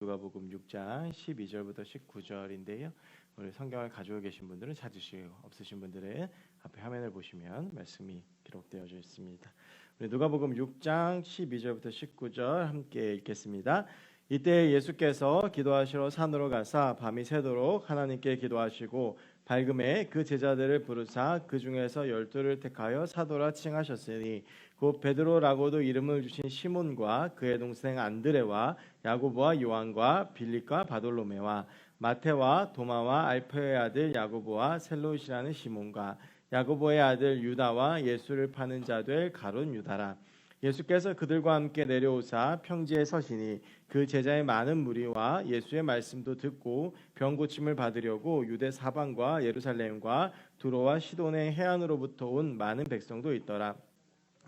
누가복음 6장 12절부터 19절인데요. 오늘 성경을 가지고 계신 분들은 찾으시고 없으신 분들은 앞에 화면을 보시면 말씀이 기록되어져 있습니다. 우리 누가복음 6장 12절부터 19절 함께 읽겠습니다. 이때 예수께서 기도하시러 산으로 가사 밤이 새도록 하나님께 기도하시고 밝음에 그 제자들을 부르사 그 중에서 12를 택하여 사도라 칭하셨으니 곧 베드로라고도 이름을 주신 시몬과 그의 동생 안드레와 야고보와 요한과 빌립과 바돌로메와 마태와 도마와 알페의 아들 야고보와 셀롯이라는 시몬과 야고보의 아들 유다와 예수를 파는 자 될 가룟 유다라. 예수께서 그들과 함께 내려오사 평지에 서시니 그 제자의 많은 무리와 예수의 말씀도 듣고 병 고침을 받으려고 유대 사방과 예루살렘과 두로와 시돈의 해안으로부터 온 많은 백성도 있더라.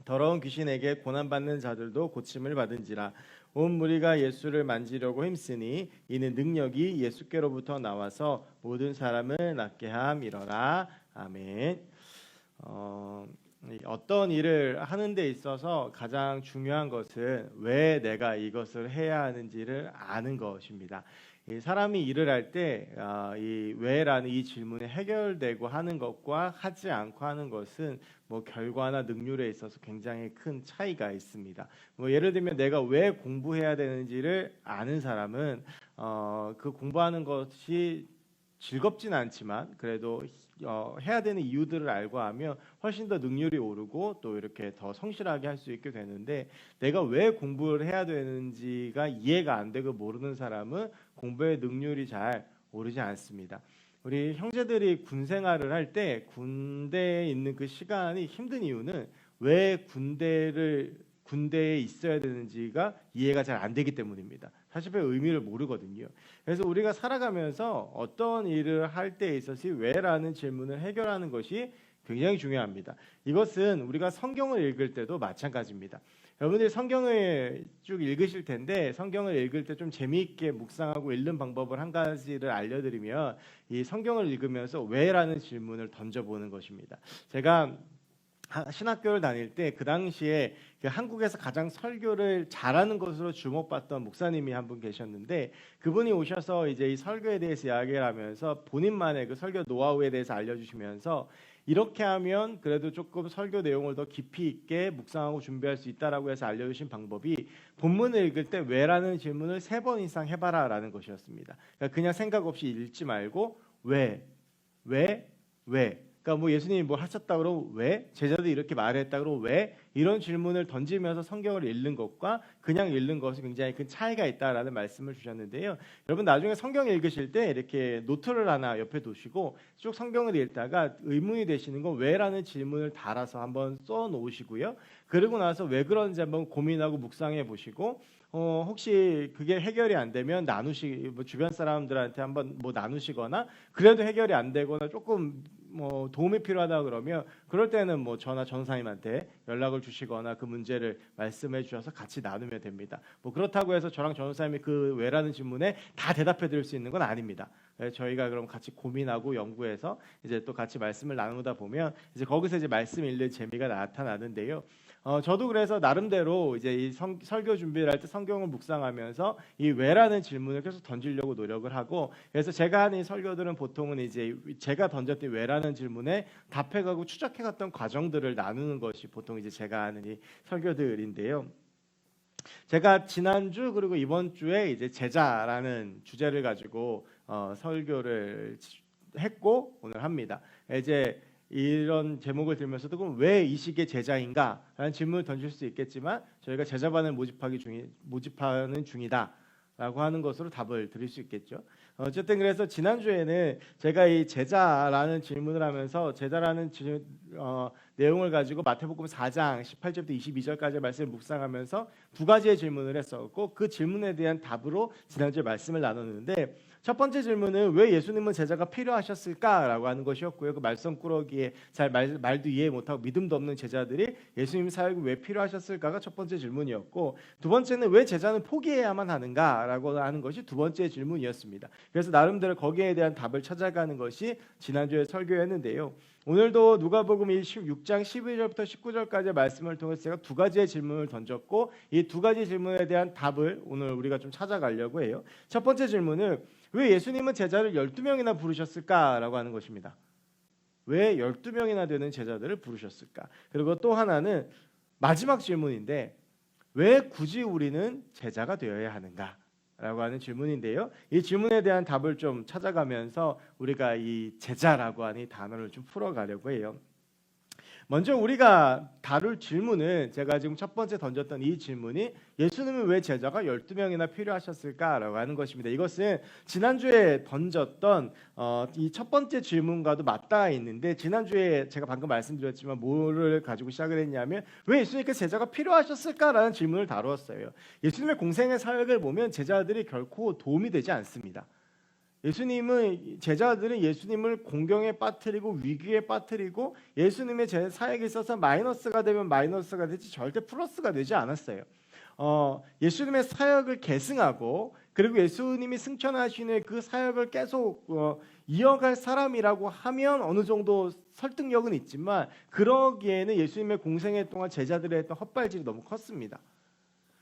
더러운 귀신에게 고난받는 자들도 고침을 받은지라. 온 무리가 예수를 만지려고 힘쓰니 이는 능력이 예수께로부터 나와서 모든 사람을 낫게 함이러라. 아멘. 어떤 일을 하는 데 있어서 가장 중요한 것은 왜 내가 이것을 해야 하는지를 아는 것입니다. 사람이 일을 할 때 이 왜라는 이 질문에 해결되고 하는 것과 하지 않고 하는 것은 결과나 능률에 있어서 굉장히 큰 차이가 있습니다. 예를 들면 내가 왜 공부해야 되는지를 아는 사람은 그 공부하는 것이 즐겁진 않지만 그래도 해야 되는 이유들을 알고 하면 훨씬 더 능률이 오르고 또 이렇게 더 성실하게 할 수 있게 되는데, 내가 왜 공부를 해야 되는지가 이해가 안 되고 모르는 사람은 공부의 능률이 잘 오르지 않습니다. 우리 형제들이 군 생활을 할 때 군대에 있는 그 시간이 힘든 이유는 왜 군대에 있어야 되는지가 이해가 잘 안 되기 때문입니다. 사실 별 의미를 모르거든요. 그래서 우리가 살아가면서 어떤 일을 할 때 있어서 왜라는 질문을 해결하는 것이 굉장히 중요합니다. 이것은 우리가 성경을 읽을 때도 마찬가지입니다. 여러분들이 성경을 쭉 읽으실 텐데 성경을 읽을 때 좀 재미있게 묵상하고 읽는 방법을 한 가지를 알려드리면, 이 성경을 읽으면서 왜라는 질문을 던져보는 것입니다. 제가 신학교를 다닐 때 그 당시에 한국에서 가장 설교를 잘하는 것으로 주목받던 목사님이 한 분 계셨는데, 그분이 오셔서 이제 이 설교에 대해서 이야기를 하면서 본인만의 그 설교 노하우에 대해서 알려주시면서 이렇게 하면 그래도 조금 설교 내용을 더 깊이 있게 묵상하고 준비할 수 있다라고 해서 알려주신 방법이, 본문을 읽을 때 왜라는 질문을 3번 이상 해봐라 라는 것이었습니다. 그러니까 그냥 생각 없이 읽지 말고 왜? 그러니까 예수님이 뭘 하셨다 그러면 왜? 제자들이 이렇게 말했다 그러면 왜? 이런 질문을 던지면서 성경을 읽는 것과 그냥 읽는 것이 굉장히 큰 차이가 있다라는 말씀을 주셨는데요. 여러분 나중에 성경 읽으실 때 이렇게 노트를 하나 옆에 두시고 쭉 성경을 읽다가 의문이 되시는 건 왜라는 질문을 달아서 한번 써 놓으시고요. 그러고 나서 왜 그런지 한번 고민하고 묵상해 보시고, 혹시 그게 해결이 안 되면 주변 사람들한테 한번 나누시거나, 그래도 해결이 안 되거나 조금 도움이 필요하다 그러면 그럴 때는 저나 전사님한테 연락을 주시거나 그 문제를 말씀해 주셔서 같이 나누면 됩니다. 그렇다고 해서 저랑 전사님이 그 왜라는 질문에 다 대답해 드릴 수 있는 건 아닙니다. 저희가 그럼 같이 고민하고 연구해서 이제 또 같이 말씀을 나누다 보면 이제 거기서 이제 말씀 읽는 재미가 나타나는데요. 저도 그래서 나름대로 이제 이 설교 준비를 할 때 성경을 묵상하면서 이 왜라는 질문을 계속 던지려고 노력을 하고, 그래서 제가 하는 이 설교들은 보통은 이제 제가 던졌던 왜라는 질문에 답해가고 추적해갔던 과정들을 나누는 것이 보통 이제 제가 하는 이 설교들인데요. 제가 지난주 그리고 이번 주에 이제 제자라는 주제를 가지고 설교를 했고 오늘 합니다. 이제 이런 제목을 들으면서도 그럼 왜 이 시기에 제자인가? 라는 질문을 던질 수 있겠지만, 저희가 제자반을 모집하는 중이다 라고 하는 것으로 답을 드릴 수 있겠죠. 어쨌든 그래서 지난주에는 제가 이 제자라는 질문을 하면서 제자라는 내용을 가지고 마태복음 4장 18절부터 22절까지의 말씀을 묵상하면서 2가지의 질문을 했었고, 그 질문에 대한 답으로 지난주에 말씀을 나눴는데, 첫 번째 질문은 왜 예수님은 제자가 필요하셨을까라고 하는 것이었고요. 그 말썽꾸러기에 잘 말도 이해 못하고 믿음도 없는 제자들이 예수님 사역이 왜 필요하셨을까가 첫 번째 질문이었고, 두 번째는 왜 제자는 포기해야만 하는가라고 하는 것이 두 번째 질문이었습니다. 그래서 나름대로 거기에 대한 답을 찾아가는 것이 지난주에 설교였는데요. 오늘도 누가복음 6장 12절부터 19절까지의 말씀을 통해서 제가 두 가지의 질문을 던졌고 이 두 가지 질문에 대한 답을 오늘 우리가 좀 찾아가려고 해요. 첫 번째 질문은 왜 예수님은 제자를 12명이나 부르셨을까라고 하는 것입니다. 왜 12명이나 되는 제자들을 부르셨을까? 그리고 또 하나는 마지막 질문인데 왜 굳이 우리는 제자가 되어야 하는가? 라고 하는 질문인데요. 이 질문에 대한 답을 좀 찾아가면서 우리가 이 제자라고 하는 이 단어를 좀 풀어가려고 해요. 먼저 우리가 다룰 질문은 제가 지금 첫 번째 던졌던 이 질문이 예수님은 왜 제자가 12명이나 필요하셨을까라고 하는 것입니다. 이것은 지난주에 던졌던 이 첫 번째 질문과도 맞닿아 있는데 지난주에 제가 방금 말씀드렸지만 뭐를 가지고 시작을 했냐면 왜 예수님께 제자가 필요하셨을까라는 질문을 다루었어요. 예수님의 공생의 사역을 보면 제자들이 결코 도움이 되지 않습니다. 제자들은 예수님을 공경에 빠뜨리고 위기에 빠뜨리고 예수님의 사역에 있어서 마이너스가 되면 마이너스가 되지 절대 플러스가 되지 않았어요. 예수님의 사역을 계승하고 그리고 예수님이 승천하시는 그 사역을 계속 이어갈 사람이라고 하면 어느 정도 설득력은 있지만 그러기에는 예수님의 공생애 동안 제자들의 했던 헛발질이 너무 컸습니다.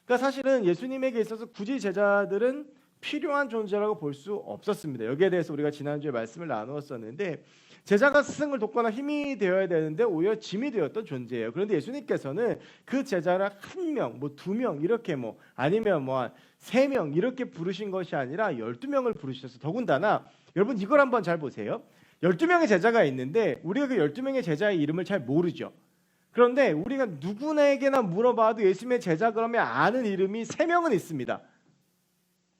그러니까 사실은 예수님에게 있어서 굳이 제자들은 필요한 존재라고 볼 수 없었습니다. 여기에 대해서 우리가 지난주에 말씀을 나누었었는데 제자가 스승을 돕거나 힘이 되어야 되는데 오히려 짐이 되었던 존재예요. 그런데 예수님께서는 그 제자를 한 명, 뭐 두 명 이렇게 아니면 뭐 세 명 이렇게 부르신 것이 아니라 12명을 부르셔서 더군다나 여러분 이걸 한번 잘 보세요. 12명의 제자가 있는데 우리가 그 12명의 제자의 이름을 잘 모르죠. 그런데 우리가 누구에게나 물어봐도 예수님의 제자 그러면 아는 이름이 3명은 있습니다.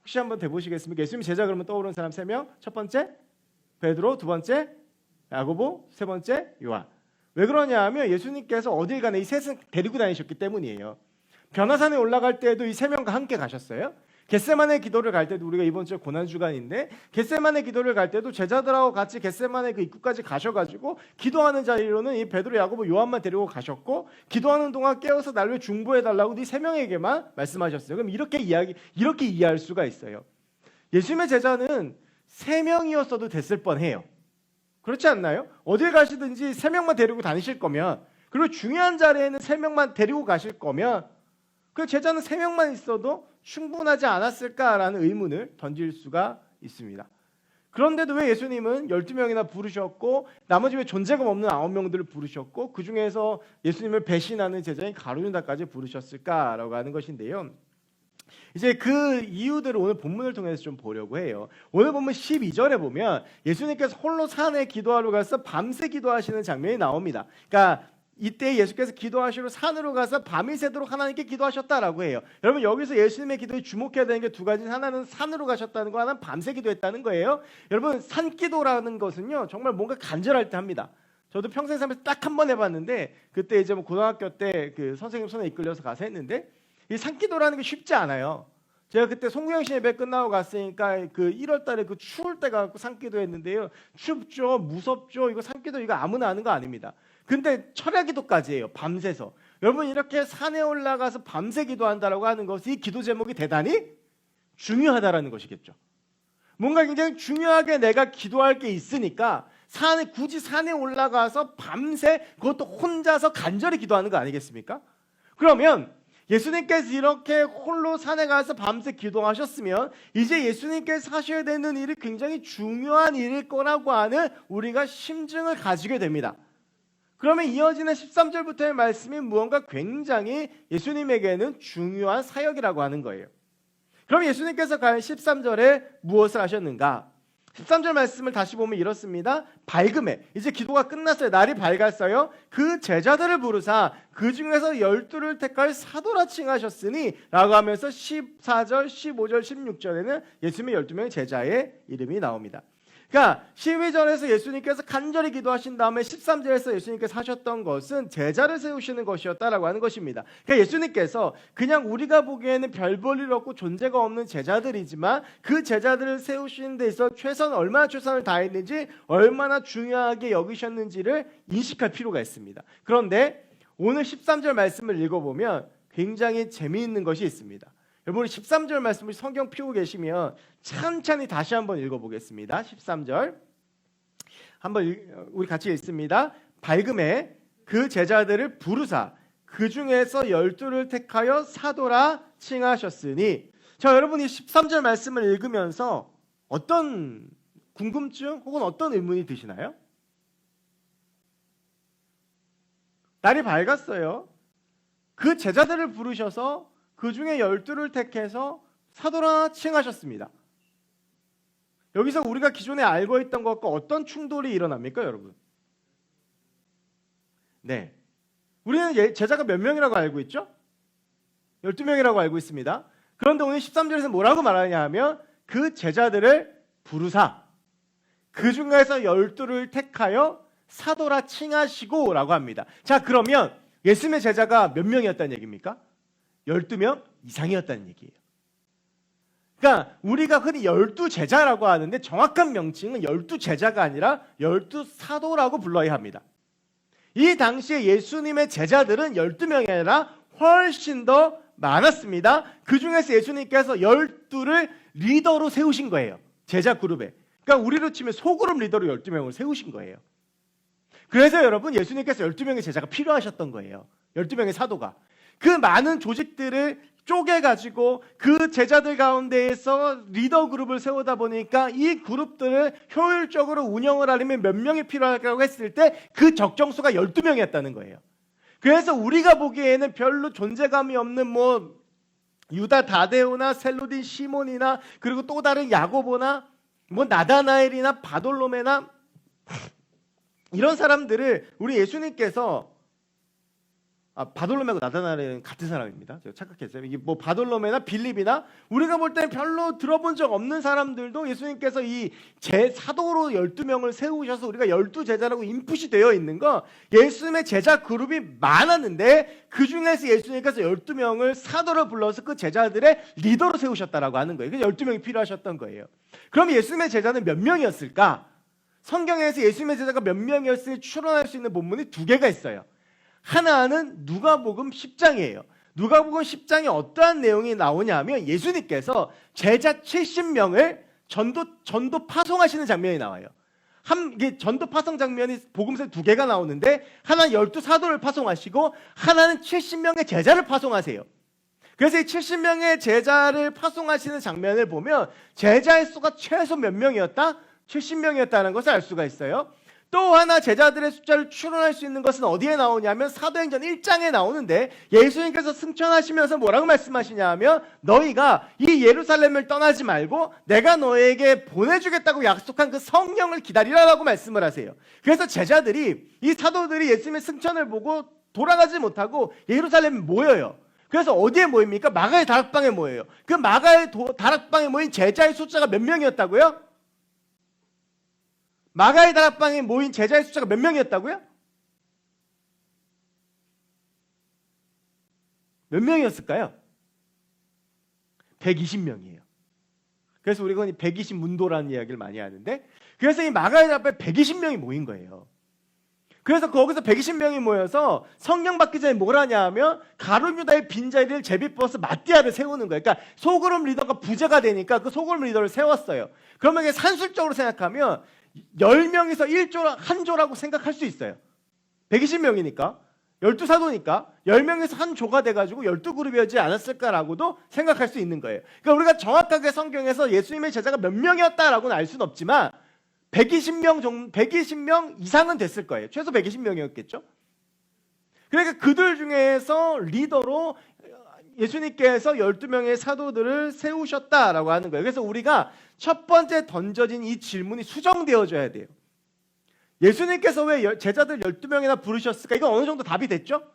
혹시 한번 대보시겠습니까? 예수님 제자 그러면 떠오르는 사람 3명. 첫 번째 베드로, 두 번째 야고보, 세 번째 요한. 왜 그러냐 하면 예수님께서 어딜 가나 이 셋은 데리고 다니셨기 때문이에요. 변화산에 올라갈 때에도 이 3명과 함께 가셨어요. 겟세마네 기도를 갈 때도 우리가 이번 주에 고난주간인데 겟세마네 기도를 갈 때도 제자들하고 같이 겟세마네 그 입구까지 가셔가지고 기도하는 자리로는 이 베드로, 야고보, 요한만 데리고 가셨고 기도하는 동안 깨워서 날 왜 중보해달라고 이 3명에게만 말씀하셨어요. 그럼 이렇게 이해할 수가 있어요. 예수님의 제자는 3명이었어도 됐을 뻔해요. 그렇지 않나요? 어딜 가시든지 3명만 데리고 다니실 거면 그리고 중요한 자리에는 3명만 데리고 가실 거면 그 제자는 3명만 있어도 충분하지 않았을까라는 의문을 던질 수가 있습니다. 그런데도 왜 예수님은 12명이나 부르셨고 나머지 왜 존재감 없는 9명들을 부르셨고 그 중에서 예수님을 배신하는 제자인 가룟유다까지 부르셨을까라고 하는 것인데요. 이제 그 이유들을 오늘 본문을 통해서 좀 보려고 해요. 오늘 본문 12절에 보면 예수님께서 홀로 산에 기도하러 가서 밤새 기도하시는 장면이 나옵니다. 그러니까 이때 예수께서 기도하시러 산으로 가서 밤이 새도록 하나님께 기도하셨다라고 해요. 여러분 여기서 예수님의 기도에 주목해야 되는 게 두 가지. 하나는 산으로 가셨다는 거, 하나는 밤새 기도했다는 거예요. 여러분 산기도라는 것은요 정말 뭔가 간절할 때 합니다. 저도 평생 살면서 딱 한 번 해봤는데 그때 이제 고등학교 때 그 선생님 손에 이끌려서 가서 했는데 이 산기도라는 게 쉽지 않아요. 제가 그때 송구영신 예배 끝나고 갔으니까 그 1월달에 그 추울 때 가고 산기도 했는데요. 춥죠, 무섭죠. 이거 산기도 이거 아무나 하는 거 아닙니다. 근데 철야기도까지 해요. 밤새서. 여러분 이렇게 산에 올라가서 밤새 기도한다라고 하는 것이 이 기도 제목이 대단히 중요하다라는 것이겠죠. 뭔가 굉장히 중요하게 내가 기도할 게 있으니까 굳이 산에 올라가서 밤새 그것도 혼자서 간절히 기도하는 거 아니겠습니까? 그러면 예수님께서 이렇게 홀로 산에 가서 밤새 기도하셨으면 이제 예수님께서 하셔야 되는 일이 굉장히 중요한 일일 거라고 하는 우리가 심증을 가지게 됩니다. 그러면 이어지는 13절부터의 말씀이 무언가 굉장히 예수님에게는 중요한 사역이라고 하는 거예요. 그럼 예수님께서 과연 13절에 무엇을 하셨는가? 13절 말씀을 다시 보면 이렇습니다. 밝음에 이제 기도가 끝났어요. 날이 밝았어요. 그 제자들을 부르사 그 중에서 12를 택할 사도라 칭하셨으니 라고 하면서 14절, 15절, 16절에는 예수님의 12명의 제자의 이름이 나옵니다. 그러니까 12절에서 예수님께서 간절히 기도하신 다음에 13절에서 예수님께서 하셨던 것은 제자를 세우시는 것이었다라고 하는 것입니다. 그러니까 예수님께서 그냥 우리가 보기에는 별 볼 일 없고 존재가 없는 제자들이지만 그 제자들을 세우시는 데 있어 얼마나 최선을 다했는지 얼마나 중요하게 여기셨는지를 인식할 필요가 있습니다. 그런데 오늘 13절 말씀을 읽어보면 굉장히 재미있는 것이 있습니다. 여러분 13절 말씀을 성경 피우고 계시면 천천히 다시 한번 읽어보겠습니다. 13절 한번 우리 같이 읽습니다. 밝음에 그 제자들을 부르사 그 중에서 12를 택하여 사도라 칭하셨으니. 자, 여러분이 13절 말씀을 읽으면서 어떤 궁금증 혹은 어떤 의문이 드시나요? 날이 밝았어요. 그 제자들을 부르셔서 그 중에 12를 택해서 사도라 칭하셨습니다. 여기서 우리가 기존에 알고 있던 것과 어떤 충돌이 일어납니까, 여러분? 네, 우리는 제자가 몇 명이라고 알고 있죠? 12명이라고 알고 있습니다. 그런데 오늘 13절에서 뭐라고 말하냐 하면 그 제자들을 부르사 그 중에서 12를 택하여 사도라 칭하시고 라고 합니다. 자, 그러면 예수님의 제자가 몇 명이었다는 얘기입니까? 12명 이상이었다는 얘기예요. 그러니까 우리가 흔히 12제자라고 하는데 정확한 명칭은 12제자가 아니라 12사도라고 불러야 합니다. 이 당시에 예수님의 제자들은 12명이 아니라 훨씬 더 많았습니다. 그 중에서 예수님께서 12를 리더로 세우신 거예요. 제자 그룹에. 그러니까 우리로 치면 소그룹 리더로 12명을 세우신 거예요. 그래서 여러분, 예수님께서 12명의 제자가 필요하셨던 거예요. 12명의 사도가. 그 많은 조직들을 쪼개가지고 그 제자들 가운데에서 리더 그룹을 세우다 보니까 이 그룹들을 효율적으로 운영을 하려면 몇 명이 필요하다고 했을 때 그 적정수가 12명이었다는 거예요. 그래서 우리가 보기에는 별로 존재감이 없는 유다 다데오나 셀로딘 시몬이나 그리고 또 다른 야고보나 나다나엘이나 바돌로메나 이런 사람들을 우리 예수님께서 바돌로메하고 나다나엘은 같은 사람입니다. 제가 착각했어요. 이게 바돌로메나 빌립이나 우리가 볼 때는 별로 들어본 적 없는 사람들도 예수님께서 이 제사도로 12명을 세우셔서 우리가 12제자라고 인풋이 되어 있는 거, 예수님의 제자 그룹이 많았는데 그 중에서 예수님께서 12명을 사도로 불러서 그 제자들의 리더로 세우셨다라고 하는 거예요. 그래서 12명이 필요하셨던 거예요. 그럼 예수님의 제자는 몇 명이었을까? 성경에서 예수님의 제자가 몇 명이었을지 추론할 수 있는 본문이 2개가 있어요. 하나는 누가복음 10장이에요. 누가복음 10장에 어떠한 내용이 나오냐면 예수님께서 제자 70명을 전도 파송하시는 장면이 나와요. 이게 전도 파송 장면이 복음서에 2개가 나오는데 하나는 12사도를 파송하시고 하나는 70명의 제자를 파송하세요. 그래서 이 70명의 제자를 파송하시는 장면을 보면 제자의 수가 최소 몇 명이었다? 70명이었다는 것을 알 수가 있어요. 또 하나 제자들의 숫자를 추론할 수 있는 것은 어디에 나오냐면 사도행전 1장에 나오는데 예수님께서 승천하시면서 뭐라고 말씀하시냐 하면 너희가 이 예루살렘을 떠나지 말고 내가 너에게 보내주겠다고 약속한 그 성령을 기다리라라고 말씀을 하세요. 그래서 제자들이, 이 사도들이 예수님의 승천을 보고 돌아가지 못하고 예루살렘에 모여요. 그래서 어디에 모입니까? 마가의 다락방에 모여요. 그 마가의 다락방에 모인 제자의 숫자가 몇 명이었다고요? 마가의 다락방에 모인 제자의 숫자가 몇 명이었다고요? 몇 명이었을까요? 120명이에요. 그래서 우리가 120문도라는 이야기를 많이 하는데, 그래서 이 마가의 다락방에 120명이 모인 거예요. 그래서 거기서 120명이 모여서 성령 받기 전에 뭘 하냐 하면 가룟 유다의 빈자리를 제비뽑아서 마띠아를 세우는 거예요. 그러니까 소그룹 리더가 부재가 되니까 그 소그룹 리더를 세웠어요. 그러면 이게 산술적으로 생각하면 10명에서 1조라고 생각할 수 있어요. 120명이니까 12사도니까 10명에서 한 조가 돼가지고 12그룹이었지 않았을까라고도 생각할 수 있는 거예요. 그러니까 우리가 정확하게 성경에서 예수님의 제자가 몇 명이었다라고는 알 수는 없지만 120명 이상은 됐을 거예요. 최소 120명이었겠죠. 그러니까 그들 중에서 리더로 예수님께서 12명의 사도들을 세우셨다라고 하는 거예요. 그래서 우리가 첫 번째 던져진 이 질문이 수정되어져야 돼요. 예수님께서 왜 제자들 12명이나 부르셨을까? 이건 어느 정도 답이 됐죠?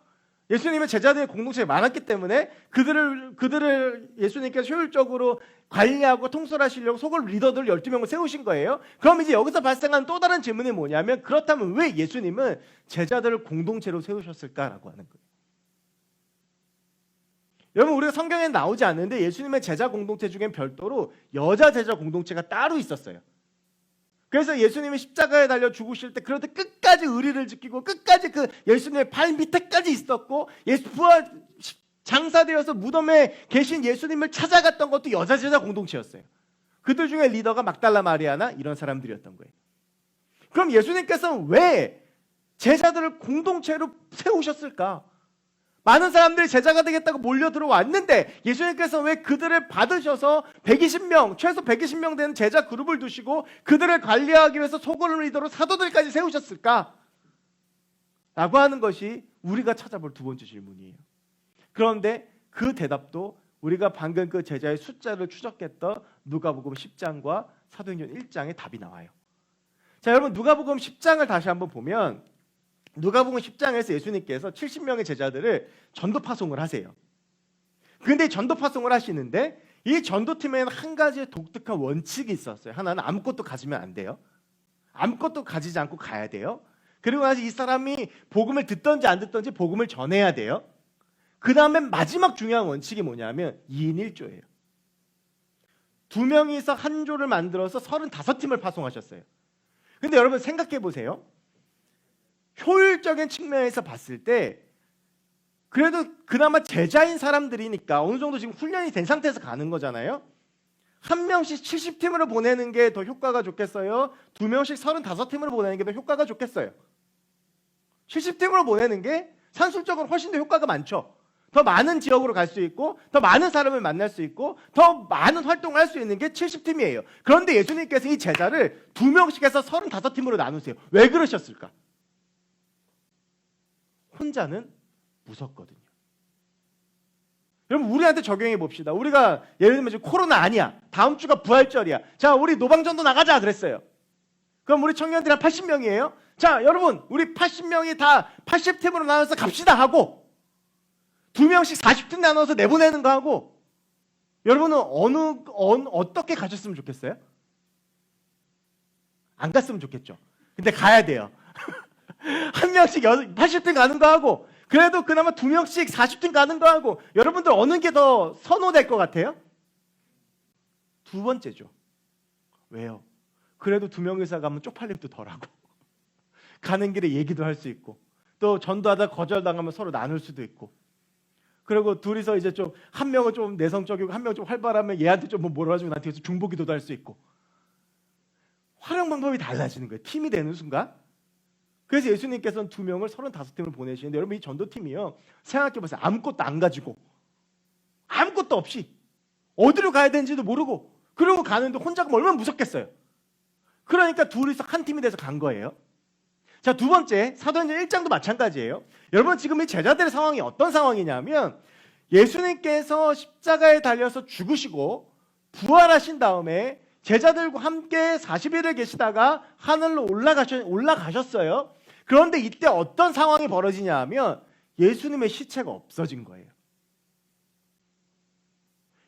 예수님의 제자들의 공동체가 많았기 때문에 그들을 예수님께서 효율적으로 관리하고 통솔하시려고 소그룹 리더들 12명을 세우신 거예요. 그럼 이제 여기서 발생하는 또 다른 질문이 뭐냐면, 그렇다면 왜 예수님은 제자들을 공동체로 세우셨을까라고 하는 거예요. 여러분, 우리가 성경에 나오지 않는데 예수님의 제자 공동체 중엔 별도로 여자 제자 공동체가 따로 있었어요. 그래서 예수님이 십자가에 달려 죽으실 때 그럴 때 끝까지 의리를 지키고 끝까지 그 예수님의 발 밑에까지 있었고, 부활 장사되어서 무덤에 계신 예수님을 찾아갔던 것도 여자 제자 공동체였어요. 그들 중에 리더가 막달라 마리아나 이런 사람들이었던 거예요. 그럼 예수님께서 왜 제자들을 공동체로 세우셨을까? 많은 사람들이 제자가 되겠다고 몰려 들어왔는데 예수님께서 왜 그들을 받으셔서 120명, 최소 120명 되는 제자 그룹을 두시고 그들을 관리하기 위해서 소그룹 리더로 사도들까지 세우셨을까? 라고 하는 것이 우리가 찾아볼 두 번째 질문이에요. 그런데 그 대답도 우리가 방금 그 제자의 숫자를 추적했던 누가복음 10장과 사도행전 1장의 답이 나와요. 자, 여러분 누가복음 10장을 다시 한번 보면 누가복음 10장에서 예수님께서 70명의 제자들을 전도 파송을 하세요. 그런데 전도 파송을 하시는데 이 전도팀에는 한 가지 독특한 원칙이 있었어요. 하나는 아무것도 가지면 안 돼요. 아무것도 가지지 않고 가야 돼요. 그리고 나서 이 사람이 복음을 듣든지 안 듣든지 복음을 전해야 돼요. 그 다음에 마지막 중요한 원칙이 뭐냐면 2인 1조예요. 2명이서 한 조를 만들어서 35팀을 파송하셨어요. 근데 여러분 생각해 보세요. 효율적인 측면에서 봤을 때 그래도 그나마 제자인 사람들이니까 어느 정도 지금 훈련이 된 상태에서 가는 거잖아요. 한 명씩 70팀으로 보내는 게 더 효과가 좋겠어요? 2명씩 35팀으로 보내는 게 더 효과가 좋겠어요? 70팀으로 보내는 게 산술적으로 훨씬 더 효과가 많죠. 더 많은 지역으로 갈 수 있고 더 많은 사람을 만날 수 있고 더 많은 활동을 할 수 있는 게 70팀이에요. 그런데 예수님께서 이 제자를 2명씩 해서 35팀으로 나누세요. 왜 그러셨을까? 혼자는 무섭거든요. 여러분 우리한테 적용해 봅시다. 우리가 예를 들면 지금 코로나 아니야. 다음 주가 부활절이야. 자, 우리 노방전도 나가자 그랬어요. 그럼 우리 청년들이 한 80명이에요. 자, 여러분 우리 80명이 다 80팀으로 나눠서 갑시다 하고 2명씩 40팀 나눠서 내보내는 거 하고 여러분은 어떻게 가셨으면 좋겠어요? 안 갔으면 좋겠죠. 근데 가야 돼요. 한 명씩 80팀 가는 거 하고 그래도 그나마 2명씩 40팀 가는 거 하고 여러분들 어느 게 더 선호될 것 같아요? 두 번째죠. 왜요? 그래도 2명이서 가면 쪽팔림도 덜하고 가는 길에 얘기도 할 수 있고 또 전도하다 거절당하면 서로 나눌 수도 있고 그리고 둘이서 이제 좀 한 명은 좀 내성적이고 한 명은 좀 활발하면 얘한테 좀 뭐라 하지고 나한테 중보기도도 할 수 있고 활용 방법이 달라지는 거예요. 팀이 되는 순간. 그래서 예수님께서는 2명을 35팀을 보내시는데 여러분 이 전도팀이요. 생각해보세요. 아무것도 안 가지고 아무것도 없이 어디로 가야 되는지도 모르고 그러고 가는데 혼자 가면 얼마나 무섭겠어요. 그러니까 둘이서 한 팀이 돼서 간 거예요. 자, 두 번째 사도행전 1장도 마찬가지예요. 여러분 지금 이 제자들의 상황이 어떤 상황이냐면 예수님께서 십자가에 달려서 죽으시고 부활하신 다음에 제자들과 함께 40일을 계시다가 하늘로 올라가셨어요. 그런데 이때 어떤 상황이 벌어지냐 하면 예수님의 시체가 없어진 거예요.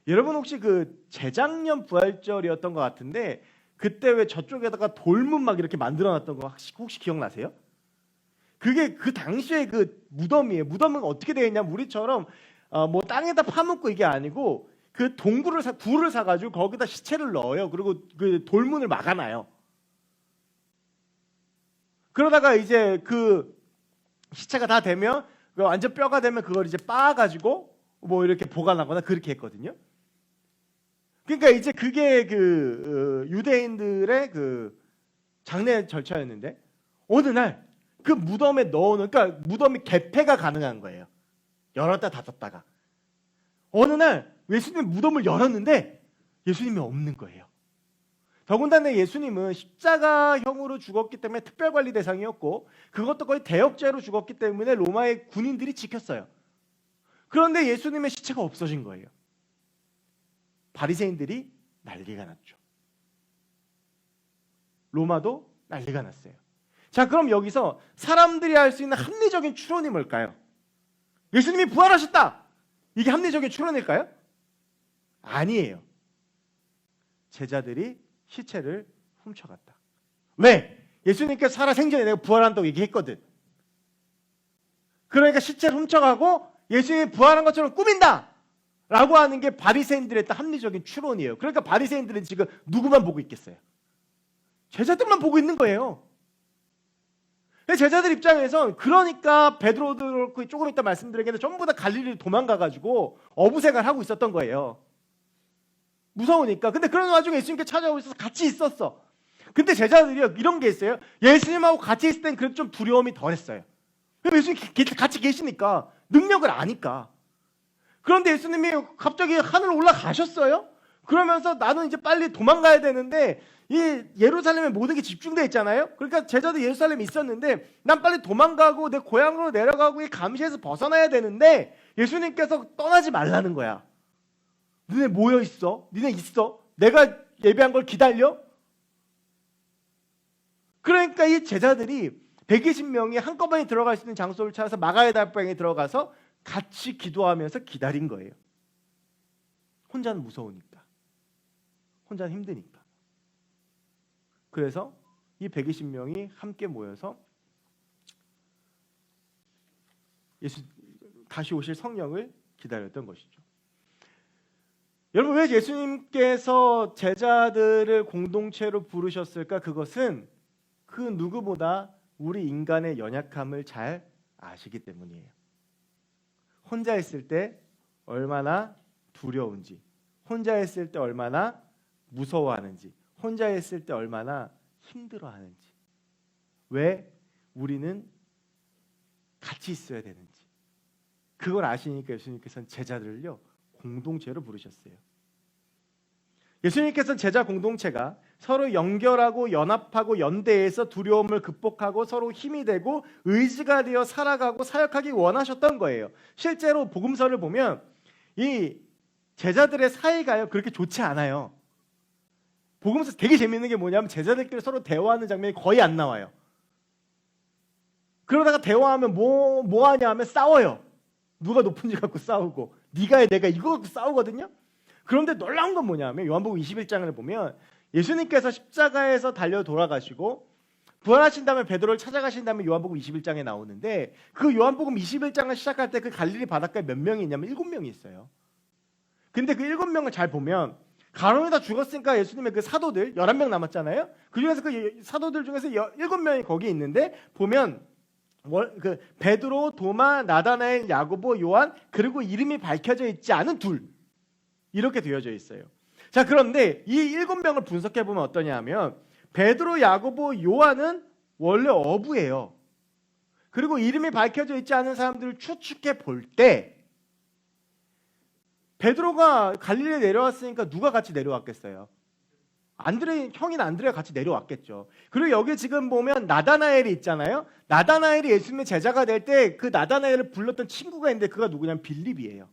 여러분 혹시 그 재작년 부활절이었던 것 같은데 그때 왜 저쪽에다가 돌문 막 이렇게 만들어놨던 거 혹시 기억나세요? 그게 그 당시에 그 무덤이에요. 무덤은 어떻게 되어 있냐면 우리처럼 뭐 땅에다 파묻고 이게 아니고 그 굴을 사가지고 거기다 시체를 넣어요. 그리고 그 돌문을 막아놔요. 그러다가 이제 그 시체가 다 되면 완전 뼈가 되면 그걸 이제 빻아가지고 뭐 이렇게 보관하거나 그렇게 했거든요. 그러니까 이제 그게 그 유대인들의 그 장례 절차였는데 어느 날 그 무덤에 넣어놓은 그러니까 무덤이 개폐가 가능한 거예요. 열었다 닫았다가 어느 날 예수님이 무덤을 열었는데 예수님이 없는 거예요. 더군다나 예수님은 십자가형으로 죽었기 때문에 특별관리 대상이었고 그것도 거의 대역죄로 죽었기 때문에 로마의 군인들이 지켰어요. 그런데 예수님의 시체가 없어진 거예요. 바리새인들이 난리가 났죠. 로마도 난리가 났어요. 자, 그럼 여기서 사람들이 할 수 있는 합리적인 추론이 뭘까요? 예수님이 부활하셨다. 이게 합리적인 추론일까요? 아니에요. 제자들이 시체를 훔쳐갔다. 왜? 예수님께서 살아생전에 내가 부활한다고 얘기했거든. 그러니까 시체를 훔쳐가고 예수님이 부활한 것처럼 꾸민다 라고 하는 게 바리새인들의 합리적인 추론이에요. 그러니까 바리새인들은 지금 누구만 보고 있겠어요? 제자들만 보고 있는 거예요. 제자들 입장에선 그러니까 베드로도 그렇고 조금 이따 말씀드리겠는데 전부 다 갈릴리로 도망가가지고 어부생활 하고 있었던 거예요. 무서우니까. 근데 그런 와중에 예수님께 찾아오셔서 같이 있었어. 근데 제자들이요, 이런 게 있어요. 예수님하고 같이 있을 땐 그래도 좀 두려움이 덜했어요. 예수님 같이 계시니까, 능력을 아니까. 그런데 예수님이 갑자기 하늘 올라가셨어요. 그러면서 나는 이제 빨리 도망가야 되는데 이 예루살렘에 모든 게 집중돼 있잖아요. 그러니까 제자도 예루살렘에 있었는데 난 빨리 도망가고 내 고향으로 내려가고 이 감시에서 벗어나야 되는데 예수님께서 떠나지 말라는 거야. 너네 모여 있어? 너네 있어? 내가 예배한 걸 기다려? 그러니까 이 제자들이 120명이 한꺼번에 들어갈 수 있는 장소를 찾아서 마가의 다방에 들어가서 같이 기도하면서 기다린 거예요. 혼자는 무서우니까. 혼자는 힘드니까. 그래서 이 120명이 함께 모여서 예수 다시 오실 성령을 기다렸던 것이죠. 여러분, 왜 예수님께서 제자들을 공동체로 부르셨을까? 그것은 그 누구보다 우리 인간의 연약함을 잘 아시기 때문이에요. 혼자 있을 때 얼마나 두려운지, 혼자 있을 때 얼마나 무서워하는지, 혼자 있을 때 얼마나 힘들어하는지, 왜 우리는 같이 있어야 되는지 그걸 아시니까 예수님께서는 제자들을요 공동체로 부르셨어요. 예수님께서는 제자 공동체가 서로 연결하고 연합하고 연대해서 두려움을 극복하고 서로 힘이 되고 의지가 되어 살아가고 사역하기 원하셨던 거예요. 실제로 복음서를 보면 이 제자들의 사이가요 그렇게 좋지 않아요. 복음서 되게 재밌는 게 뭐냐면 제자들끼리 서로 대화하는 장면이 거의 안 나와요. 그러다가 대화하면 뭐 하냐 하면 싸워요. 누가 높은지 갖고 싸우고 네가 해 내가 이거 갖고 싸우거든요. 그런데 놀라운 건 뭐냐면 요한복음 21장을 보면 예수님께서 십자가에서 달려 돌아가시고 부활하신 다음에 베드로를 찾아가신 다음에 요한복음 21장에 나오는데 그 요한복음 21장을 시작할 때 그 갈릴리 바닷가에 몇 명이 있냐면 7명이 있어요. 근데 그 7명을 잘 보면 가론이 다 죽었으니까 예수님의 그 사도들 11명 남았잖아요. 그 중에서 그 사도들 중에서 7명이 거기 있는데 보면 그 베드로, 도마, 나다나엘, 야고보, 요한 그리고 이름이 밝혀져 있지 않은 둘 이렇게 되어져 있어요. 자, 그런데 이 7명을 분석해 보면 어떠냐 하면 베드로, 야고보, 요한은 원래 어부예요. 그리고 이름이 밝혀져 있지 않은 사람들을 추측해 볼 때 베드로가 갈릴리에 내려왔으니까 누가 같이 내려왔겠어요? 형인 안드레가 같이 내려왔겠죠. 그리고 여기 지금 보면 나다나엘이 있잖아요. 나다나엘이 예수님의 제자가 될 때 그 나다나엘을 불렀던 친구가 있는데 그가 누구냐면 빌립이에요.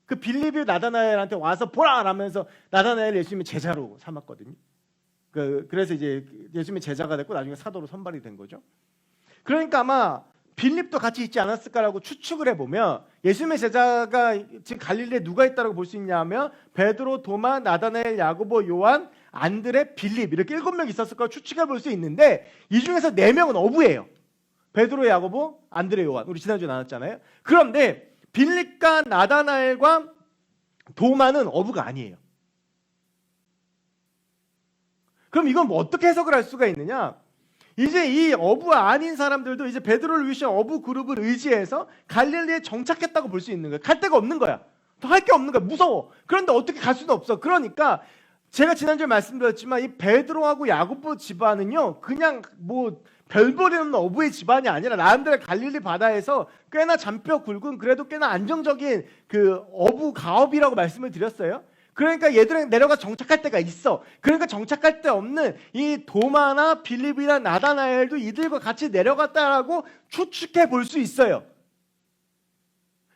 그 빌립이 나다나엘한테 와서 보라! 라면서 나다나엘 예수님의 제자로 삼았거든요. 그래서 이제 예수님의 제자가 됐고 나중에 사도로 선발이 된 거죠. 그러니까 아마 빌립도 같이 있지 않았을까라고 추측을 해보면 예수님의 제자가 지금 갈릴리에 누가 있다고 볼 수 있냐 하면 베드로, 도마, 나다나엘, 야고보, 요한, 안드레, 빌립 이렇게 7명 있었을 거라고 추측해 볼 수 있는데 이 중에서 4명은 어부예요. 베드로, 야고보, 안드레, 요한. 우리 지난주에 나눴잖아요. 그런데 빌립과 나다나엘과 도마는 어부가 아니에요. 그럼 이건 뭐 어떻게 해석을 할 수가 있느냐? 이제 이 어부 아닌 사람들도 이제 베드로를 위해 어부 그룹을 의지해서 갈릴리에 정착했다고 볼 수 있는 거예요. 갈 데가 없는 거야. 더 할 게 없는 거야. 무서워. 그런데 어떻게 갈 수도 없어. 그러니까 제가 지난주에 말씀드렸지만 이 베드로하고 야고보 집안은요 그냥 뭐 별볼이 없는 어부의 집안이 아니라 나름대로 갈릴리 바다에서 꽤나 잔뼈 굵은 그래도 꽤나 안정적인 그 어부 가업이라고 말씀을 드렸어요. 그러니까 얘들은 내려가 정착할 데가 있어. 그러니까 정착할 데 없는 이 도마나 빌립이나 나다나엘도 이들과 같이 내려갔다라고 추측해 볼 수 있어요.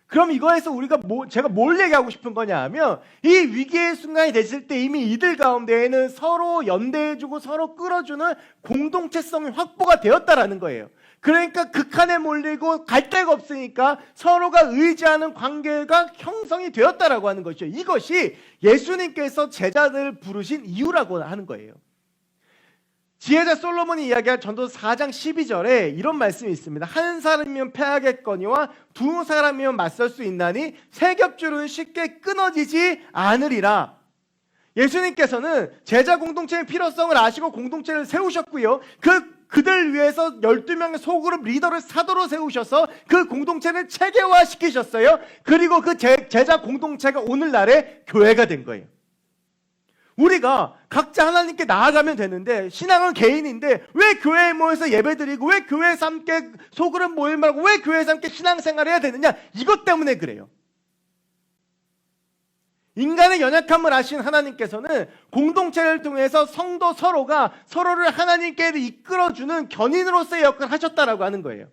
그럼 이거에서 우리가 제가 뭘 얘기하고 싶은 거냐 하면 이 위기의 순간이 됐을 때 이미 이들 가운데에는 서로 연대해주고 서로 끌어주는 공동체성이 확보가 되었다라는 거예요. 그러니까 극한에 몰리고 갈 데가 없으니까 서로가 의지하는 관계가 형성이 되었다라고 하는 것이죠. 이것이 예수님께서 제자들을 부르신 이유라고 하는 거예요. 지혜자 솔로몬이 이야기한 전도서 4장 12절에 이런 말씀이 있습니다. 한 사람이면 패하겠거니와 두 사람이면 맞설 수 있나니 세 겹줄은 쉽게 끊어지지 않으리라. 예수님께서는 제자 공동체의 필요성을 아시고 공동체를 세우셨고요. 그들 위해서 12명의 소그룹 리더를 사도로 세우셔서 그 공동체를 체계화시키셨어요. 그리고 그 제자 공동체가 오늘날의 교회가 된 거예요. 우리가 각자 하나님께 나아가면 되는데 신앙은 개인인데 왜 교회에 모여서 예배드리고 왜 교회에서 함께 소그룹 모임하고 왜 교회에서 함께 신앙생활을 해야 되느냐? 이것 때문에 그래요. 인간의 연약함을 아신 하나님께서는 공동체를 통해서 성도 서로가 서로를 하나님께 이끌어주는 견인으로서의 역할을 하셨다라고 하는 거예요.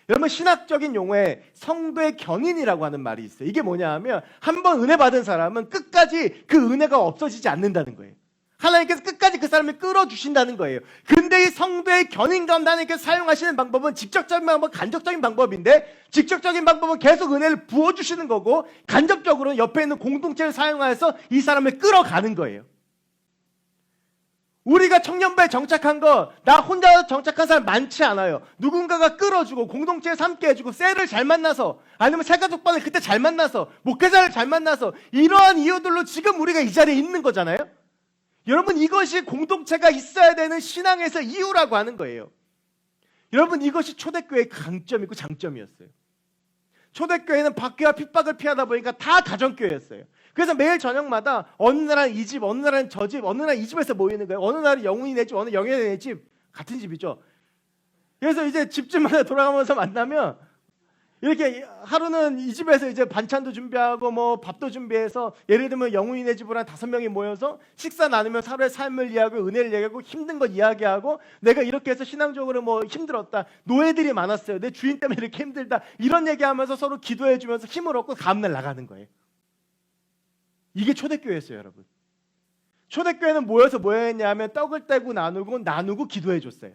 여러분, 신학적인 용어에 성도의 견인이라고 하는 말이 있어요. 이게 뭐냐 하면 한 번 은혜 받은 사람은 끝까지 그 은혜가 없어지지 않는다는 거예요. 하나님께서 끝까지 그 사람을 끌어주신다는 거예요. 근데 이 성도의 견인 가운데 하나님께서 사용하시는 방법은 직접적인 방법, 간접적인 방법인데, 직접적인 방법은 계속 은혜를 부어주시는 거고, 간접적으로는 옆에 있는 공동체를 사용해서 이 사람을 끌어가는 거예요. 우리가 청년부에 정착한 거, 나 혼자 정착한 사람 많지 않아요. 누군가가 끌어주고 공동체에서 함께 해주고, 셀을 잘 만나서, 아니면 새가족반을 그때 잘 만나서, 목회자를 잘 만나서, 이러한 이유들로 지금 우리가 이 자리에 있는 거잖아요. 여러분, 이것이 공동체가 있어야 되는 신앙에서 이유라고 하는 거예요. 여러분, 이것이 초대교회의 강점이고 장점이었어요. 초대교회는 박해와 핍박을 피하다 보니까 다 가정교회였어요. 그래서 매일 저녁마다 어느 날은 이 집, 어느 날은 저 집, 어느 날 이 집에서 모이는 거예요. 어느 날은 영훈이 네 집, 어느 영현이 네 집, 같은 집이죠. 그래서 이제 집집마다 돌아가면서 만나면 이렇게 하루는 이 집에서 이제 반찬도 준비하고 뭐 밥도 준비해서, 예를 들면 영훈이네 집으로 한 5명이 모여서 식사 나누면 서로의 삶을 이야기하고 은혜를 이야기하고 힘든 것 이야기하고, 내가 이렇게 해서 신앙적으로 뭐 힘들었다, 노예들이 많았어요, 내 주인 때문에 이렇게 힘들다, 이런 얘기하면서 서로 기도해 주면서 힘을 얻고 다음날 나가는 거예요. 이게 초대교회였어요, 여러분. 초대교회는 모여서 뭐 했냐면 떡을 떼고 나누고 기도해 줬어요.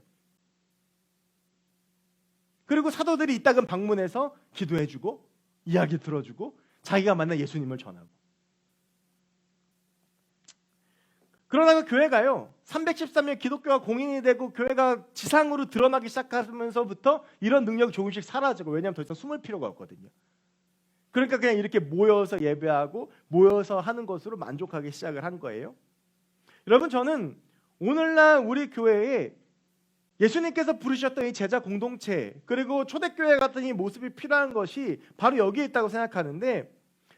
그리고 사도들이 이따금 방문해서 기도해주고 이야기 들어주고 자기가 만난 예수님을 전하고. 그러다가 교회가요, 313년 기독교가 공인이 되고 교회가 지상으로 드러나기 시작하면서부터 이런 능력이 조금씩 사라지고, 왜냐하면 더 이상 숨을 필요가 없거든요. 그러니까 그냥 이렇게 모여서 예배하고 모여서 하는 것으로 만족하기 시작을 한 거예요. 여러분, 저는 오늘날 우리 교회에 예수님께서 부르셨던 이 제자 공동체, 그리고 초대교회 같은 이 모습이 필요한 것이 바로 여기에 있다고 생각하는데,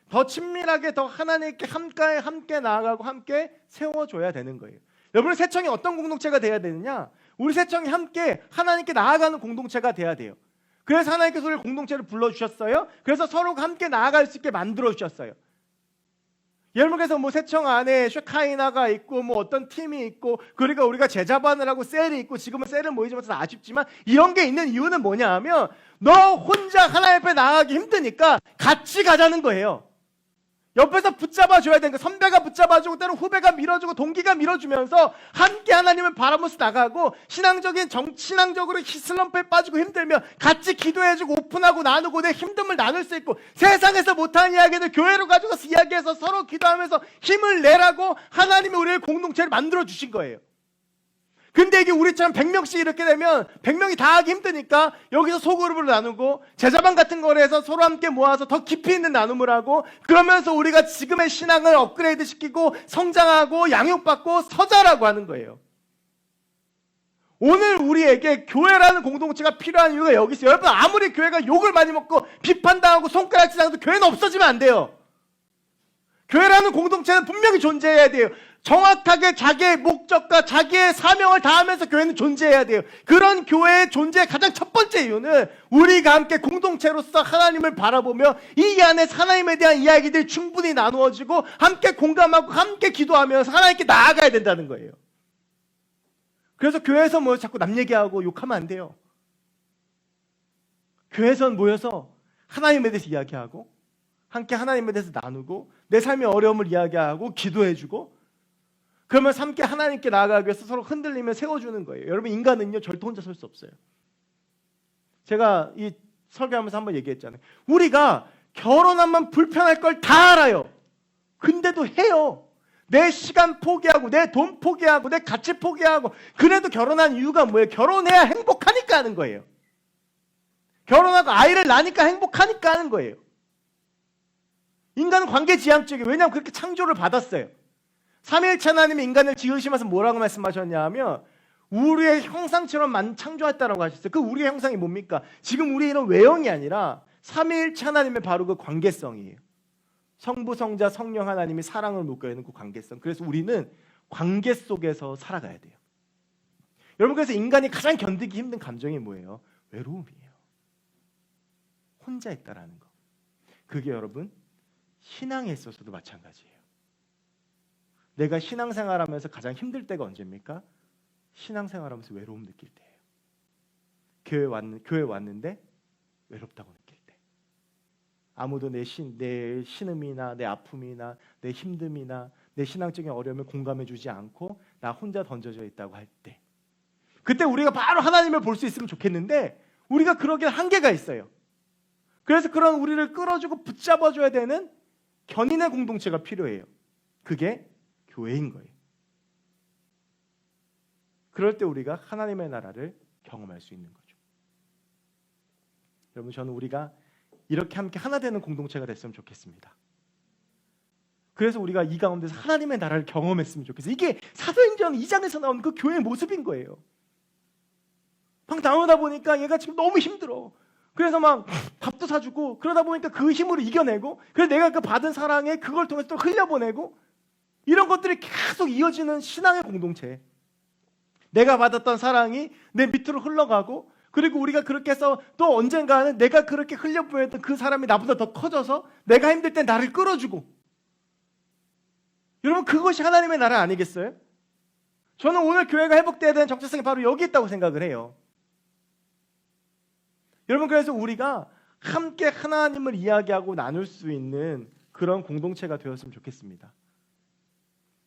더 친밀하게 더 하나님께 함께 나아가고 함께 세워줘야 되는 거예요. 여러분, 새청이 어떤 공동체가 돼야 되느냐? 우리 새청이 함께 하나님께 나아가는 공동체가 돼야 돼요. 그래서 하나님께서 우리 공동체를 불러주셨어요. 그래서 서로가 함께 나아갈 수 있게 만들어주셨어요. 여러분, 그래서 뭐 새청 안에 쉐카이나가 있고 뭐 어떤 팀이 있고, 그러니까 우리가 제자반을 하고 셀이 있고, 지금은 셀을 모이지 못해서 아쉽지만 이런 게 있는 이유는 뭐냐 하면, 너 혼자 하나님 앞에 나가기 힘드니까 같이 가자는 거예요. 옆에서 붙잡아줘야 되는 거예요. 선배가 붙잡아주고 때로 후배가 밀어주고 동기가 밀어주면서 함께 하나님을 바라보면서 나가고, 신앙적으로 슬럼프에 빠지고 힘들면 같이 기도해주고 오픈하고 나누고 내 힘듦을 나눌 수 있고, 세상에서 못하는 이야기를 교회로 가져가서 이야기해서 서로 기도하면서 힘을 내라고 하나님이 우리의 공동체를 만들어 주신 거예요. 근데 이게 우리처럼 100명씩 이렇게 되면 100명이 다 하기 힘드니까 여기서 소그룹으로 나누고 제자반 같은 거를 해서 서로 함께 모아서 더 깊이 있는 나눔을 하고, 그러면서 우리가 지금의 신앙을 업그레이드 시키고 성장하고 양육받고 서자라고 하는 거예요. 오늘 우리에게 교회라는 공동체가 필요한 이유가 여기 있어요. 여러분, 아무리 교회가 욕을 많이 먹고 비판당하고 손가락질 당해도 교회는 없어지면 안 돼요. 교회라는 공동체는 분명히 존재해야 돼요. 정확하게 자기의 목적과 자기의 사명을 다하면서 교회는 존재해야 돼요. 그런 교회의 존재의 가장 첫 번째 이유는 우리가 함께 공동체로서 하나님을 바라보며 이 안에 하나님에 대한 이야기들이 충분히 나누어지고 함께 공감하고 함께 기도하면서 하나님께 나아가야 된다는 거예요. 그래서 교회에서 모여서 자꾸 남 얘기하고 욕하면 안 돼요. 교회에서 모여서 하나님에 대해서 이야기하고 함께 하나님에 대해서 나누고 내 삶의 어려움을 이야기하고 기도해주고, 그러면서 함께 하나님께 나아가기 위해서 서로 흔들리며 세워주는 거예요. 여러분, 인간은요 절대 혼자 설 수 없어요. 제가 이 설교하면서 한번 얘기했잖아요. 우리가 결혼하면 불편할 걸 다 알아요. 근데도 해요. 내 시간 포기하고 내 돈 포기하고 내 가치 포기하고. 그래도 결혼한 이유가 뭐예요? 결혼해야 행복하니까 하는 거예요. 결혼하고 아이를 낳으니까 행복하니까 하는 거예요. 인간은 관계지향적이에요. 왜냐하면 그렇게 창조를 받았어요. 삼위일체 하나님이 인간을 지으시면서 뭐라고 말씀하셨냐면 우리의 형상처럼 창조했다라고 하셨어요. 그 우리의 형상이 뭡니까? 지금 우리 이런 외형이 아니라 삼위일체 하나님의 바로 그 관계성이에요. 성부, 성자, 성령 하나님이 사랑을 묶어있는 그 관계성. 그래서 우리는 관계 속에서 살아가야 돼요. 여러분, 그래서 인간이 가장 견디기 힘든 감정이 뭐예요? 외로움이에요. 혼자 있다라는 거. 그게 여러분 신앙에 있어서도 마찬가지예요. 내가 신앙생활하면서 가장 힘들 때가 언제입니까? 신앙생활하면서 외로움 느낄 때예요. 교회 왔는데 외롭다고 느낄 때. 아무도 내 신음이나 내 아픔이나 내 힘듦이나 내 신앙적인 어려움을 공감해주지 않고 나 혼자 던져져 있다고 할 때, 그때 우리가 바로 하나님을 볼 수 있으면 좋겠는데 우리가 그러기엔 한계가 있어요. 그래서 그런 우리를 끌어주고 붙잡아줘야 되는 견인의 공동체가 필요해요. 그게 교회인 거예요. 그럴 때 우리가 하나님의 나라를 경험할 수 있는 거죠. 여러분, 저는 우리가 이렇게 함께 하나 되는 공동체가 됐으면 좋겠습니다. 그래서 우리가 이 가운데서 하나님의 나라를 경험했으면 좋겠어요. 이게 사도행전 2장에서 나오는 그 교회의 모습인 거예요. 막 나오다 보니까 얘가 지금 너무 힘들어. 그래서 막 밥도 사주고 그러다 보니까 그 힘으로 이겨내고, 그래서 내가 그 받은 사랑에 그걸 통해서 또 흘려보내고, 이런 것들이 계속 이어지는 신앙의 공동체. 내가 받았던 사랑이 내 밑으로 흘러가고, 그리고 우리가 그렇게 해서 또 언젠가는 내가 그렇게 흘려보냈던 그 사람이 나보다 더 커져서 내가 힘들 때 나를 끌어주고. 여러분, 그것이 하나님의 나라 아니겠어요? 저는 오늘 교회가 회복돼야 되는 정체성이 바로 여기 있다고 생각을 해요. 여러분, 그래서 우리가 함께 하나님을 이야기하고 나눌 수 있는 그런 공동체가 되었으면 좋겠습니다.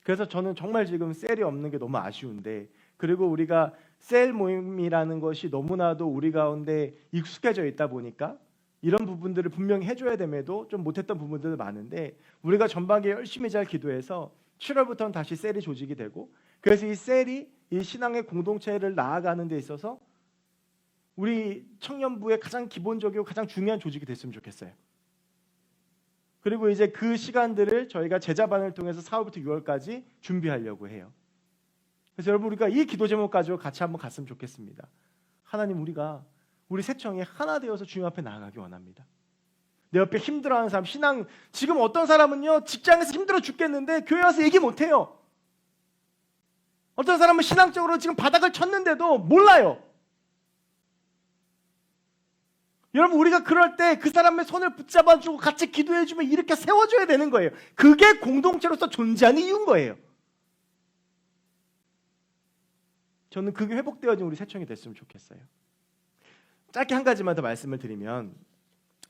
그래서 저는 정말 지금 셀이 없는 게 너무 아쉬운데, 그리고 우리가 셀 모임이라는 것이 너무나도 우리 가운데 익숙해져 있다 보니까 이런 부분들을 분명히 해줘야 됨에도 좀 못했던 부분들도 많은데, 우리가 전반기에 열심히 잘 기도해서 7월부터는 다시 셀이 조직이 되고, 그래서 이 셀이 이 신앙의 공동체를 나아가는 데 있어서 우리 청년부의 가장 기본적이고 가장 중요한 조직이 됐으면 좋겠어요. 그리고 이제 그 시간들을 저희가 제자반을 통해서 4월부터 6월까지 준비하려고 해요. 그래서 여러분, 우리가 이 기도 제목 가지고 같이 한번 갔으면 좋겠습니다. 하나님, 우리가 우리 새청이 하나 되어서 주님 앞에 나아가기 원합니다. 내 옆에 힘들어하는 사람, 신앙, 지금 어떤 사람은요 직장에서 힘들어 죽겠는데 교회 와서 얘기 못해요. 어떤 사람은 신앙적으로 지금 바닥을 쳤는데도 몰라요. 여러분, 우리가 그럴 때 그 사람의 손을 붙잡아주고 같이 기도해주면 이렇게 세워줘야 되는 거예요. 그게 공동체로서 존재하는 이유인 거예요. 저는 그게 회복되어진 우리 새청이 됐으면 좋겠어요. 짧게 한 가지만 더 말씀을 드리면,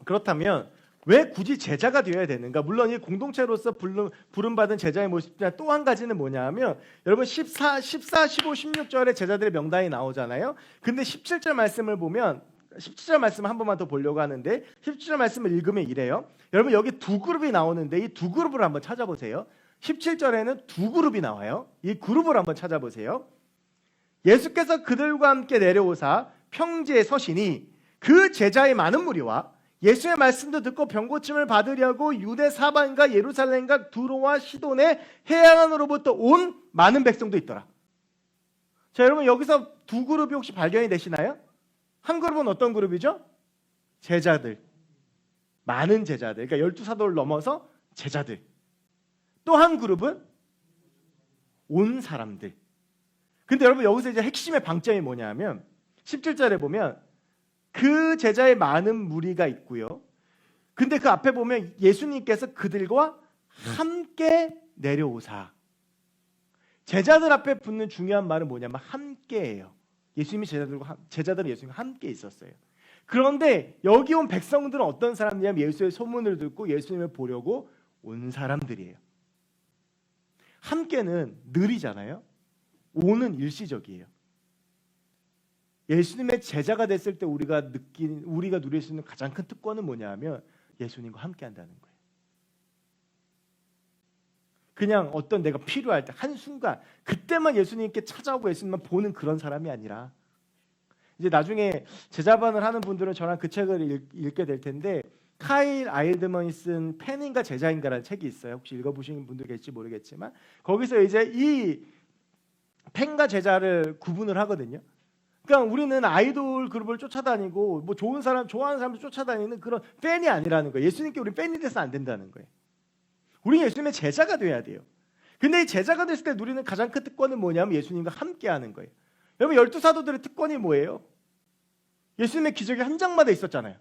그렇다면 왜 굳이 제자가 되어야 되는가? 물론 이 공동체로서 부름받은 제자의 모습이나 또 한 가지는 뭐냐 하면, 여러분 14, 15, 16절에 제자들의 명단이 나오잖아요. 근데 17절 말씀을 보면, 17절 말씀 한 번만 더 보려고 하는데, 17절 말씀을 읽으면 이래요. 여러분, 여기 두 그룹이 나오는데 이 두 그룹을 한번 찾아보세요. 17절에는 두 그룹이 나와요. 이 그룹을 한번 찾아보세요. 예수께서 그들과 함께 내려오사 평지에 서시니 그 제자의 많은 무리와 예수의 말씀도 듣고 병고침을 받으려고 유대 사반과 예루살렘과 두로와 시돈의 해안으로부터 온 많은 백성도 있더라. 자, 여러분, 여기서 두 그룹이 혹시 발견이 되시나요? 한 그룹은 어떤 그룹이죠? 제자들, 많은 제자들, 그러니까 12사도를 넘어서 제자들. 또 한 그룹은 온 사람들. 근데 여러분, 여기서 이제 핵심의 방점이 뭐냐면 17절에 보면 그 제자의 많은 무리가 있고요. 근데 그 앞에 보면 예수님께서 그들과 함께 내려오사. 제자들 앞에 붙는 중요한 말은 뭐냐면 함께예요. 예수님이 제자들은 예수님과 함께 있었어요. 그런데 여기 온 백성들은 어떤 사람이냐면 예수의 소문을 듣고 예수님을 보려고 온 사람들이에요. 함께는 늘이잖아요. 오는 일시적이에요. 예수님의 제자가 됐을 때 우리가 누릴 수 있는 가장 큰 특권은 뭐냐 하면 예수님과 함께 한다는 거예요. 그냥 어떤 내가 필요할 때 한순간 그때만 예수님께 찾아오고 예수님만 보는 그런 사람이 아니라, 이제 나중에 제자반을 하는 분들은 저랑 그 책을 읽게 될 텐데, 카일 아일드먼이 쓴 팬인가 제자인가라는 책이 있어요. 혹시 읽어보신 분들 계실지 모르겠지만 거기서 이제 이 팬과 제자를 구분을 하거든요. 그러니까 우리는 아이돌 그룹을 쫓아다니고 뭐 좋아하는 사람을 쫓아다니는 그런 팬이 아니라는 거예요. 예수님께 우리 팬이 돼서 안 된다는 거예요. 우리 예수님의 제자가 돼야 돼요. 근데 이 제자가 됐을 때 누리는 가장 큰 특권은 뭐냐면 예수님과 함께하는 거예요. 여러분 12사도들의 특권이 뭐예요? 예수님의 기적이 한 장마다 있었잖아요.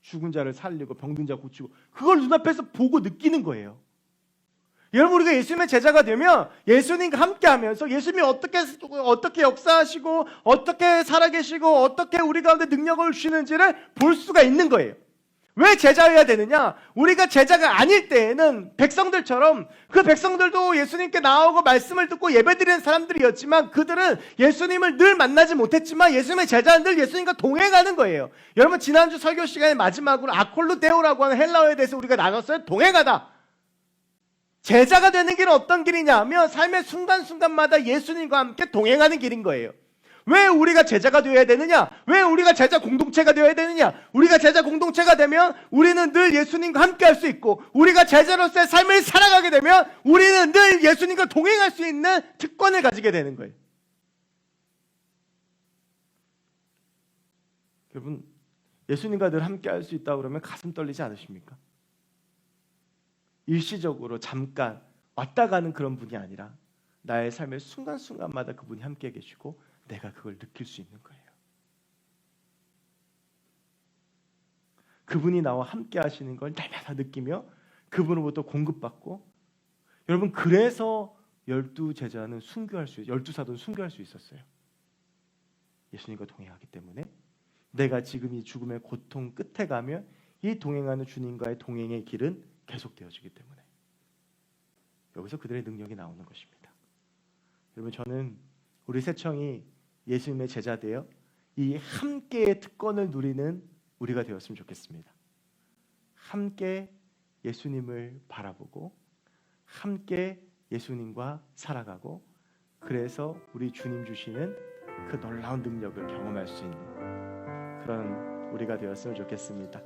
죽은 자를 살리고 병든 자 고치고 그걸 눈앞에서 보고 느끼는 거예요. 여러분 우리가 예수님의 제자가 되면 예수님과 함께하면서 예수님이 어떻게 역사하시고 어떻게 살아계시고 어떻게 우리 가운데 능력을 주시는지를 볼 수가 있는 거예요. 왜 제자여야 되느냐? 우리가 제자가 아닐 때에는 백성들처럼 그 백성들도 예수님께 나오고 말씀을 듣고 예배드리는 사람들이었지만 그들은 예수님을 늘 만나지 못했지만 예수님의 제자는 늘 예수님과 동행하는 거예요. 여러분 지난주 설교 시간의 마지막으로 아콜루데오라고 하는 헬라어에 대해서 우리가 나눴어요. 동행하다. 제자가 되는 길은 어떤 길이냐 하면 삶의 순간순간마다 예수님과 함께 동행하는 길인 거예요. 왜 우리가 제자가 되어야 되느냐? 왜 우리가 제자 공동체가 되어야 되느냐? 우리가 제자 공동체가 되면 우리는 늘 예수님과 함께 할 수 있고 우리가 제자로서의 삶을 살아가게 되면 우리는 늘 예수님과 동행할 수 있는 특권을 가지게 되는 거예요. 여러분 예수님과 늘 함께 할 수 있다고 그러면 가슴 떨리지 않으십니까? 일시적으로 잠깐 왔다 가는 그런 분이 아니라 나의 삶의 순간순간마다 그분이 함께 계시고 내가 그걸 느낄 수 있는 거예요. 그분이 나와 함께 하시는 걸 날마다 느끼며 그분으로부터 공급받고 여러분 그래서 12제자는 순교할 수 12사도는 순교할 수 있었어요. 예수님과 동행하기 때문에 내가 지금 이 죽음의 고통 끝에 가면 이 동행하는 주님과의 동행의 길은 계속되어지기 때문에 여기서 그들의 능력이 나오는 것입니다. 여러분 저는 우리 새청이 예수님의 제자 되어 이 함께의 특권을 누리는 우리가 되었으면 좋겠습니다. 함께 예수님을 바라보고 함께 예수님과 살아가고 그래서 우리 주님 주시는 그 놀라운 능력을 경험할 수 있는 그런 우리가 되었으면 좋겠습니다.